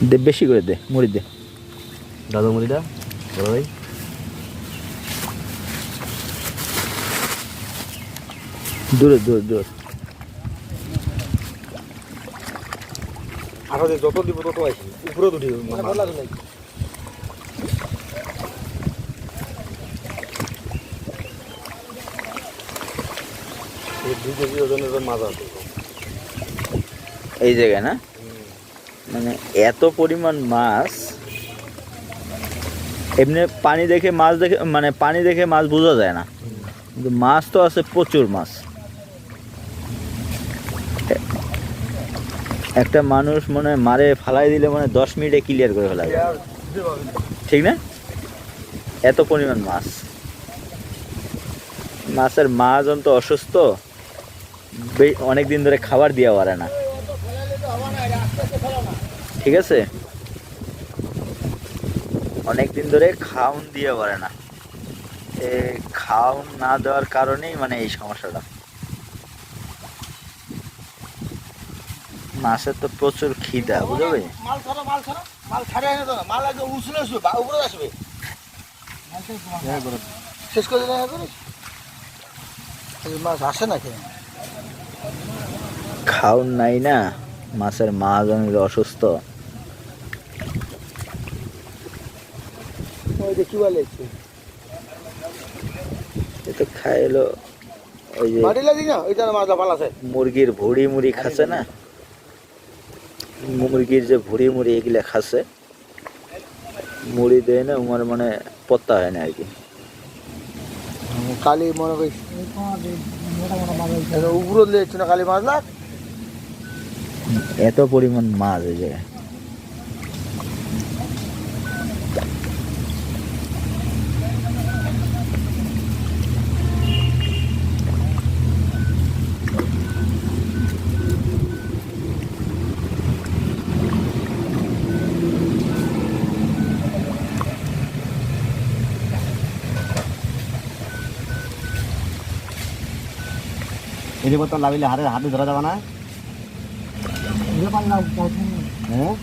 দে বেশি করে দে, মুড়ি দে দাদা মুড়িটা বড় ভাই। দূরে দূর দূর। আরো যত দিব তত আইছি উপরে দুটি ভালো লাগে না। এই 2 কেজি ওজনের মাছ আছে এই জায়গায় না, মানে এত পরিমাণ মাছ। এমনি পানি দেখে মাছ দেখে, মানে পানি দেখে মাছ বোঝা যায় না, কিন্তু মাছ তো আছে প্রচুর মাছ। একটা মানুষ মনে হয় মারে ফালাই দিলে মানে 10 মিনিটে ক্লিয়ার করে ফেলা যায়, ঠিক না? এত পরিমাণ মাছ। মাছের মাজন তো অসুস্থ, অনেক দিন ধরে খাবার দেওয়া পারে না, ঠিক আছে? অনেক দিন ধরে খাওন দিয়ে পারে না, খাওন না দেওয়ার কারণেই মানে এই সমস্যাটা। মাছের তো প্রচুর খিদা, বুঝবে? শেষ করে মাছ আসে না কেন? খাওন নাই না, মাছের মাজন অসুস্থ। কি বলে এতো খাইলো ওই যে মুরগির ভুড়ি মুড়ি খাচ্ছে না, মুরগির যে ভুড়ি মুড়ি এগুলা খাচ্ছে, মুড়ি দেয় না আমার মানে পত্তা হয় না আর কি। কালি মনে করি উপরে লেগেছে না কালি মাছ না, এত পরিমাণ মাছ এই জায়গায়। এর বোতল লাগাইলে হাতে ধরা যাবে না। হ্যাঁ